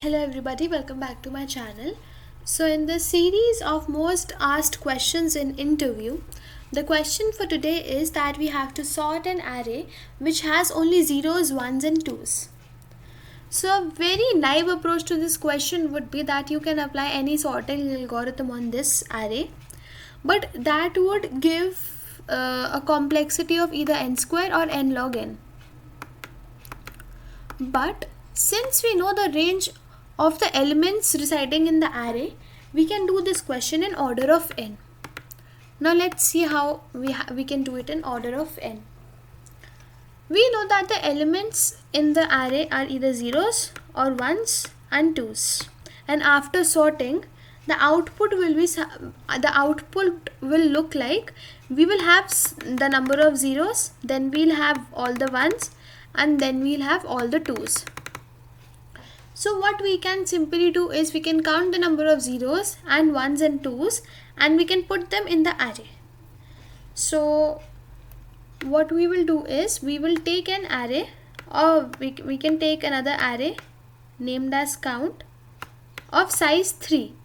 Hello everybody, welcome back to my channel. So in the series of most asked questions in interview, the question for today is that we have to sort an array which has only zeros, ones and twos. So a very naive approach to this question would be that you can apply any sorting algorithm on this array, but that would give a complexity of either n square or n log n. But since we know the range of the elements residing in the array, we can do this question in order of n. Now let's see how we can do it in order of n. We know that the elements in the array are either zeros or ones and twos, and after sorting, the output will look like we will have the number of zeros, then we'll have all the ones, and then we'll have all the twos. So what we can simply do is we can count the number of zeros and ones and twos and we can put them in the array. So what we will do is we will take an array, or we can take another array named as count of size 3.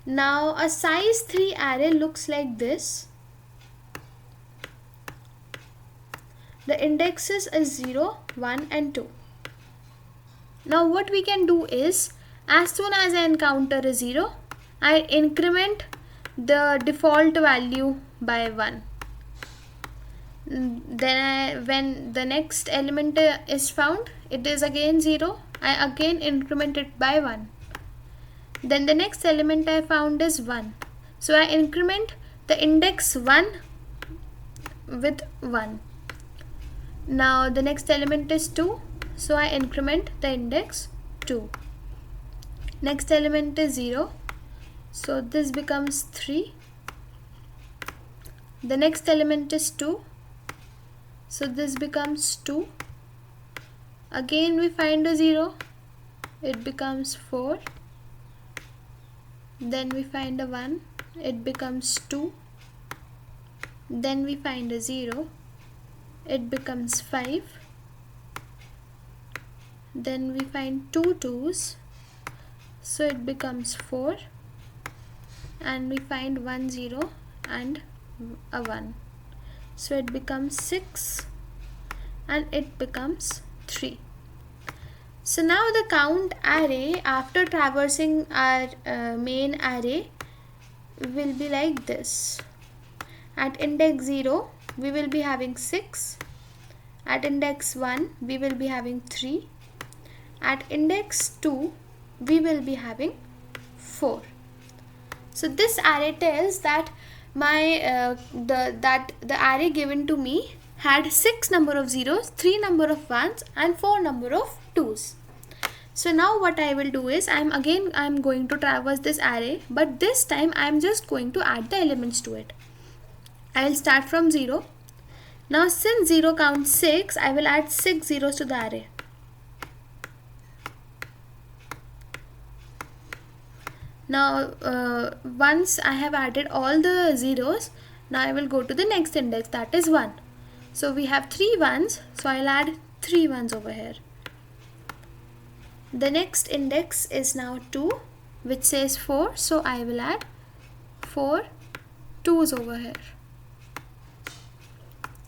Now a size 3 array looks like this. The indexes is 0, 1 and 2. Now what we can do is, as soon as I encounter a 0, I increment the default value by 1. Then when the next element is found, it is again 0, I again increment it by 1. Then the next element I found is 1. So I increment the index 1 with 1. Now the next element is 2. So I increment the index 2. Next element is 0. So this becomes 3. The next element is 2. So this becomes 2. Again we find a 0. It becomes 4. Then we find a 1. It becomes 2. Then we find a 0. It becomes 5. Then we find 2 twos, so it becomes 4, and we find 1 0 and a 1, so it becomes 6 and it becomes 3. So now the count array after traversing our main array will be like this. At index 0 we will be having 6, at index 1 we will be having 3, at index 2 we will be having 4. So this array tells that the array given to me had 6 number of zeros, 3 number of ones and 4 number of twos. So now what I will do is I'm going to traverse this array, but this time I'm just going to add the elements to it. I will start from 0. Now since 0 counts 6, I will add 6 zeros to the array. Now once I have added all the zeros, now I will go to the next index, that is 1. So we have 3 ones, so I'll add 3 ones over here. The next index is now 2, which says 4, so I will add 4 twos over here.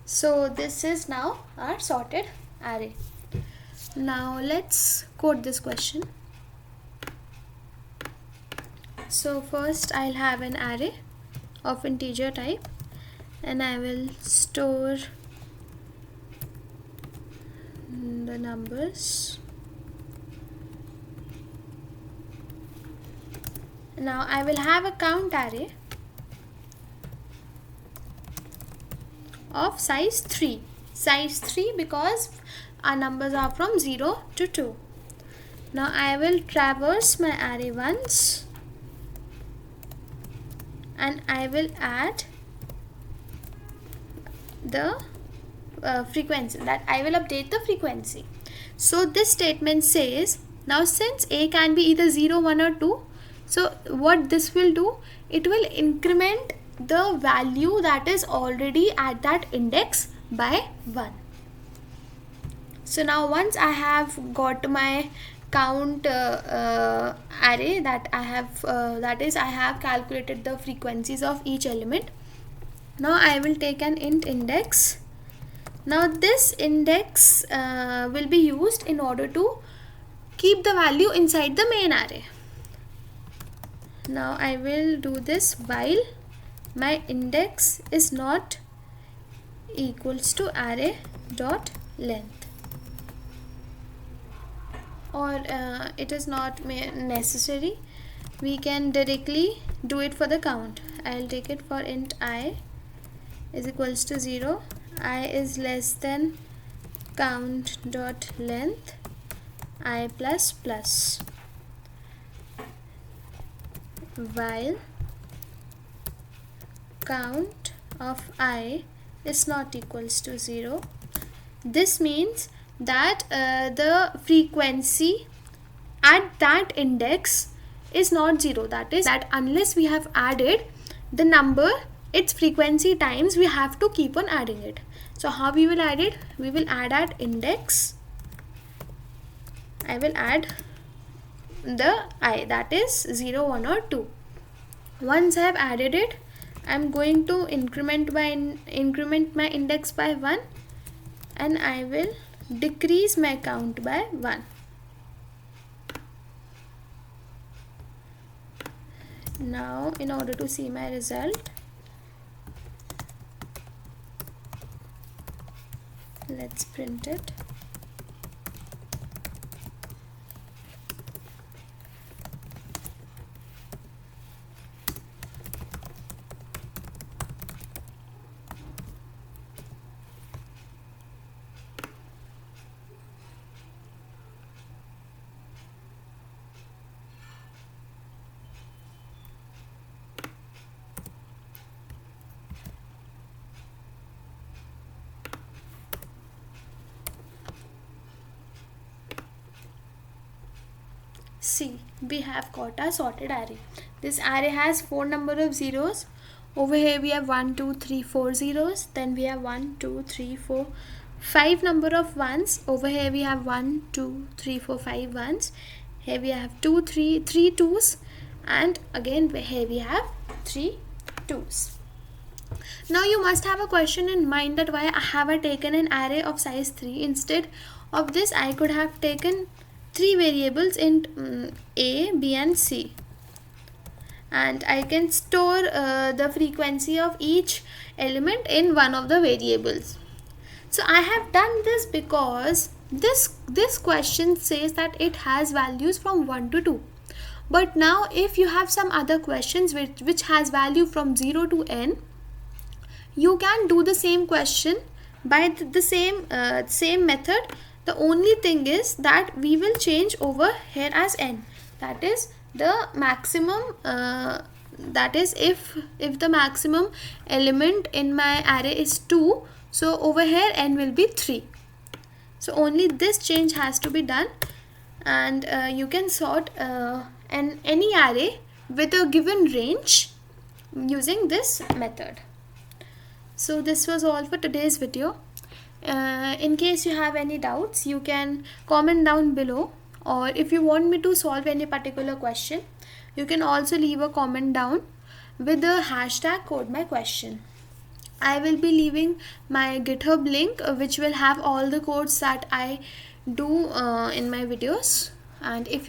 So this is now our sorted array. Now let's code this question. So first I'll have an array of integer type and I will store the numbers. Now I will have a count array of size 3. Size 3 because our numbers are from 0 to 2. Now I will traverse my array once and I will add the frequency, that I will update the frequency. So this statement says, now since a can be either 0, 1 or 2, so what this will do, it will increment the value that is already at that index by 1. So now once I have got my count array, that I have that is I have calculated the frequencies of each element. Now I will take an int index. Now this index will be used in order to keep the value inside the main array. Now I will do this while my index is not equals to array dot length, or it is not necessary, we can directly do it for the count. I'll take it for int I is equals to 0, I is less than count dot length I plus plus, while count of I is not equals to 0. This means that the frequency at that index is not 0. That is that unless we have added the number, its frequency times, we have to keep on adding it. So how we will add it? We will add at index, I will add the I, that is 0, 1 or 2. Once I have added it, I am going to increment my index by 1, and I will decrease my count by 1. Now in order to see my result, let's print it. See, we have got a sorted array. This array has 4 number of zeros. Over here we have 1, 2, 3, 4 zeros. Then we have 1, 2, 3, 4, 5 number of ones. Over here we have 1, 2, 3, 4, 5 ones. Here we have 2, 3 twos, and again here we have 3 twos. Now you must have a question in mind that why have I taken an array of size 3? Instead of this, I could have taken 3 variables in A, B and C, and I can store the frequency of each element in one of the variables. So I have done this because this question says that it has values from 1 to 2. But now if you have some other questions which has value from 0 to n, you can do the same question by the same method. The only thing is that we will change over here as n, that is the maximum, that is if the maximum element in my array is 2, so over here n will be 3. So only this change has to be done, and you can sort any array with a given range using this method. So this was all for today's video. In case you have any doubts, you can comment down below, or if you want me to solve any particular question, you can also leave a comment down with the hashtag #CodeMyQuestion. I will be leaving my GitHub link which will have all the codes that I do in my videos, and if you